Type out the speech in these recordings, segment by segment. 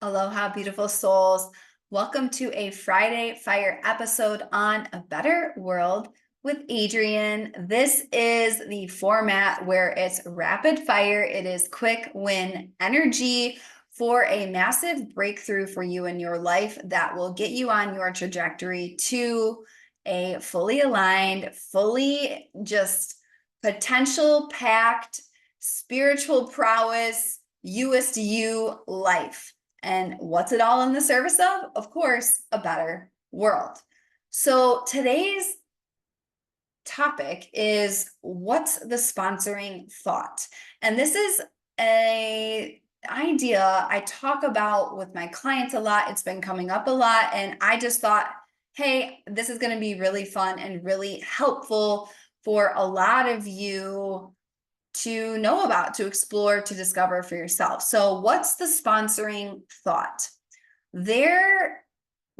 Aloha, beautiful souls. Welcome to a Friday Fire episode on A Better World with Adrienne. This is the format where it's rapid fire. It is quick win energy for a massive breakthrough for you in your life that will get you on your trajectory to a fully aligned, fully just potential packed, spiritual prowess, you life. And what's it all in the service of? Of course, a better world. So today's topic is what's the sponsoring thought? And this is a idea I talk about with my clients a lot. It's been coming up a lot. And I just thought, hey, this is going to be really fun and really helpful for a lot of you to know about, to explore, to discover for yourself. So what's the sponsoring thought? There,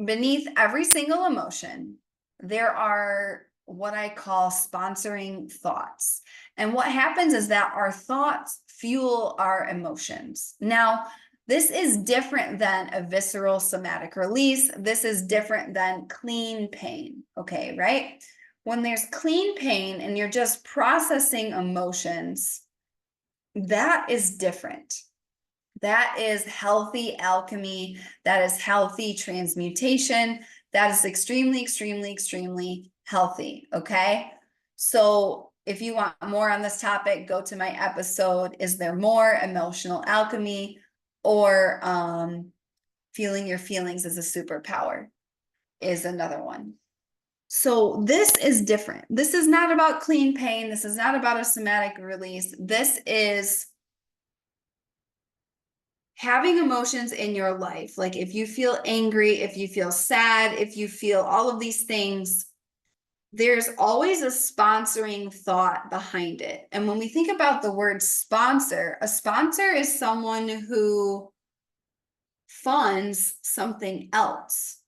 beneath every single emotion, there are what I call sponsoring thoughts. And what happens is that our thoughts fuel our emotions. Now, this is different than a visceral somatic release. This is different than clean pain. Okay, right? When there's clean pain and you're just processing emotions, that is different. That is healthy alchemy. That is healthy transmutation. That is extremely healthy. Okay. So if you want more on this topic, go to my episode, Is There More? Emotional Alchemy, or Feeling Your Feelings is a Superpower is another one. So this is different. This is not about clean pain. This is not about a somatic release. This is having emotions in your life. Like if you feel angry, if you feel sad, if you feel all of these things, there's always a sponsoring thought behind it. And when we think about the word sponsor, a sponsor is someone who funds something else.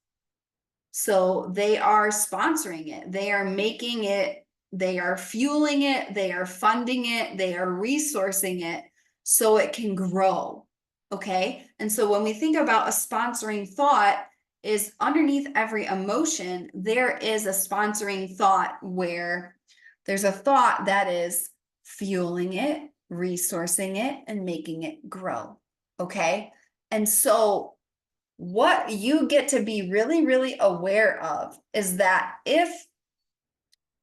So they are sponsoring it. They are making it, they are fueling it, they are funding it, they are resourcing it so it can grow. Okay. And so when we think about a sponsoring thought, is underneath every emotion, there is a sponsoring thought where there's a thought that is fueling it, resourcing it, and making it grow. Okay. And so what you get to be really aware of is that if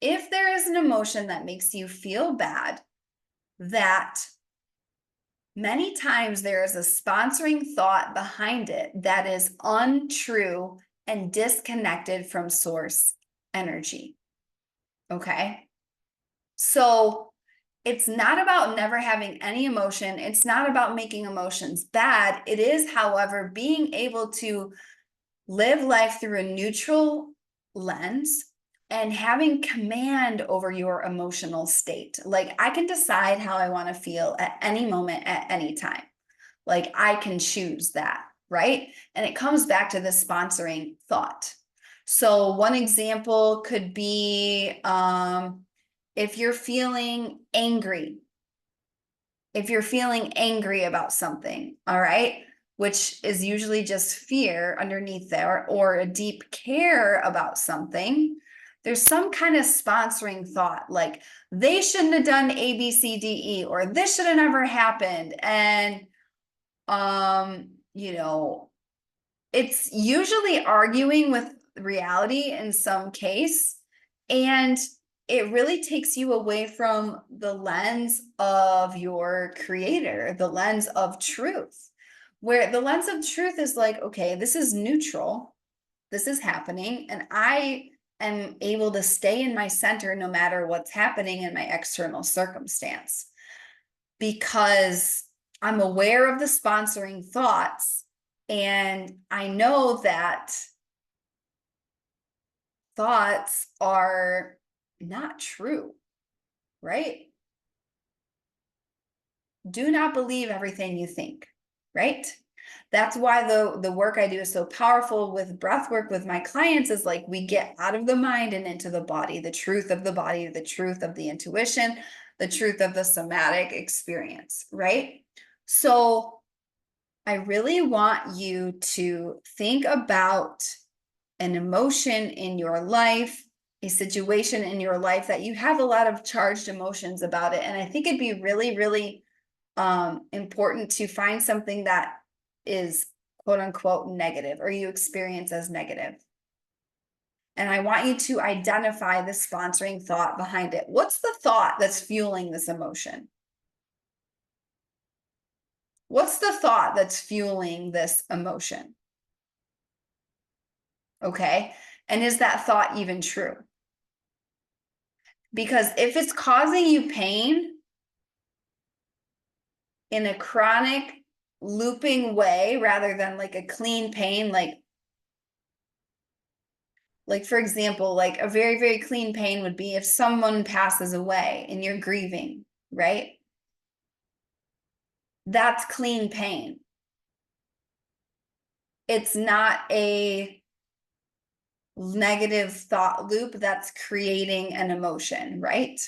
there is an emotion that makes you feel bad, that many times there is a sponsoring thought behind it that is untrue and disconnected from source energy. Okay. So it's not about never having any emotion. It's not about making emotions bad. It is, however, being able to live life through a neutral lens and having command over your emotional state. Like I can decide how I want to feel at any moment, at any time. Like I can choose that, right? And it comes back to the sponsoring thought. So one example could be if you're feeling angry, about something, all right, which is usually just fear underneath there, or a deep care about something, there's some kind of sponsoring thought like they shouldn't have done A, B, C, D, E, or this should have never happened. And, it's usually arguing with reality in some case. And it really takes you away from the lens of your creator, the lens of truth, where the lens of truth is like, okay, this is neutral, this is happening, and I am able to stay in my center no matter what's happening in my external circumstance, because I'm aware of the sponsoring thoughts, and I know that thoughts are not true, right? Do not believe everything you think, right? That's why the work I do is so powerful with breath work with my clients, is like we get out of the mind and into the body, the truth of the body, the truth of the intuition, the truth of the somatic experience, right? So I really want you to think about an emotion in your life, a situation in your life that you have a lot of charged emotions about it. And I think it'd be really, really important to find something that is quote unquote negative or you experience as negative. And I want you to identify the sponsoring thought behind it. What's the thought that's fueling this emotion? What's the thought that's fueling this emotion? Okay. And is that thought even true? Because if it's causing you pain in a chronic looping way rather than like a clean pain, like for example, like a very, very clean pain would be if someone passes away and you're grieving, right? That's clean pain. It's not a negative thought loop that's creating an emotion, right?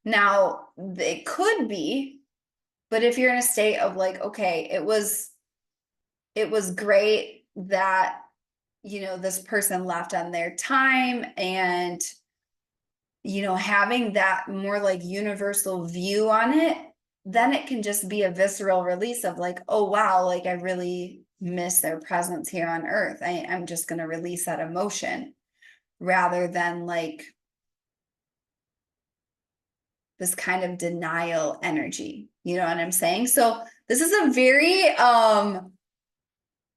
Now, it could be, but if you're in a state of like, okay, it was great that, this person left on their time and, having that more like universal view on it, then it can just be a visceral release of like, oh, wow, like I really miss their presence here on earth. I'm just going to release that emotion rather than like this kind of denial energy. You know what I'm saying? So this is a very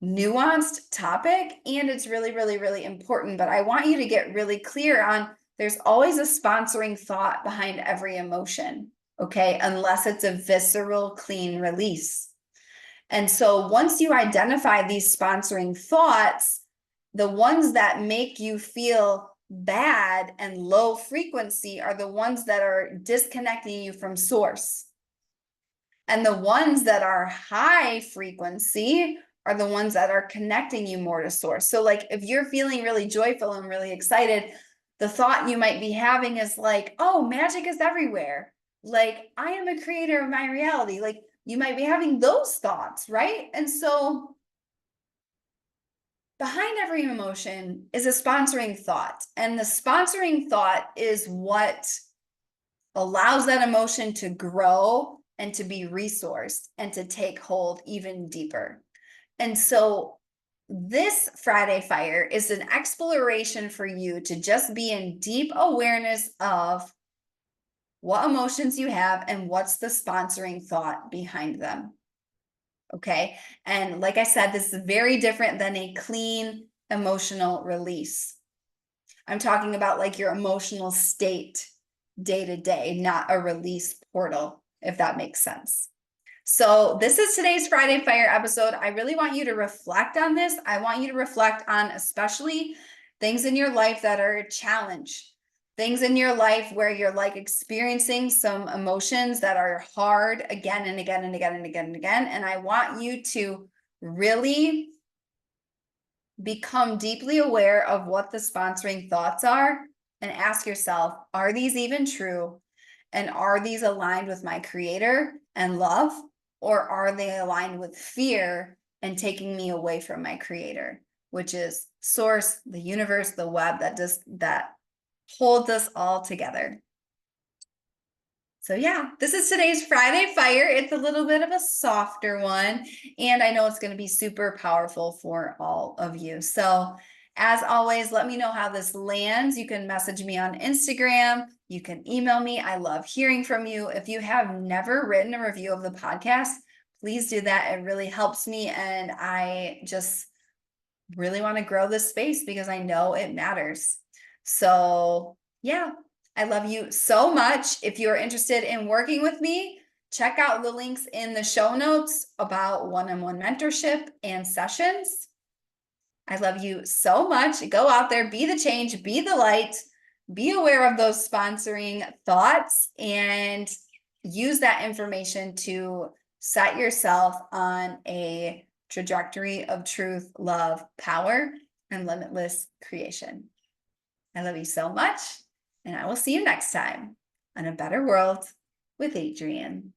nuanced topic and it's really, really, really important. But I want you to get really clear on there's always a sponsoring thought behind every emotion, okay? Unless it's a visceral, clean release. And so once you identify these sponsoring thoughts, the ones that make you feel bad and low frequency are the ones that are disconnecting you from source. And the ones that are high frequency are the ones that are connecting you more to source. So like if you're feeling really joyful and really excited, the thought you might be having is like, oh, magic is everywhere. Like I am a creator of my reality. Like you might be having those thoughts, right? And so behind every emotion is a sponsoring thought. And the sponsoring thought is what allows that emotion to grow and to be resourced and to take hold even deeper. And so this Friday Fire is an exploration for you to just be in deep awareness of what emotions you have and what's the sponsoring thought behind them. Okay. And like I said, this is very different than a clean emotional release. I'm talking about like your emotional state day to day, not a release portal, if that makes sense. So this is today's Friday Fire episode. I really want you to reflect on this. I want you to reflect on especially things in your life that are a challenge, things in your life where you're like experiencing some emotions that are hard again and again and again and again and again. And I want you to really become deeply aware of what the sponsoring thoughts are and ask yourself, are these even true? And are these aligned with my creator and love? Or are they aligned with fear and taking me away from my creator, which is source, the universe, the web that holds us all together. So yeah, this is today's Friday Fire. It's a little bit of a softer one, and I know it's going to be super powerful for all of you. So as always, let me know how this lands. You can message me on Instagram. You can email me. I love hearing from you. If you have never written a review of the podcast, please do that. It really helps me, and I just really want to grow this space because I know it matters. So yeah, I love you so much. If you're interested in working with me, check out the links in the show notes about one-on-one mentorship and sessions. I love you so much. Go out there, be the change, be the light, be aware of those sponsoring thoughts, and use that information to set yourself on a trajectory of truth, love, power, and limitless creation. I love you so much, and I will see you next time on A Better World with Adrienne.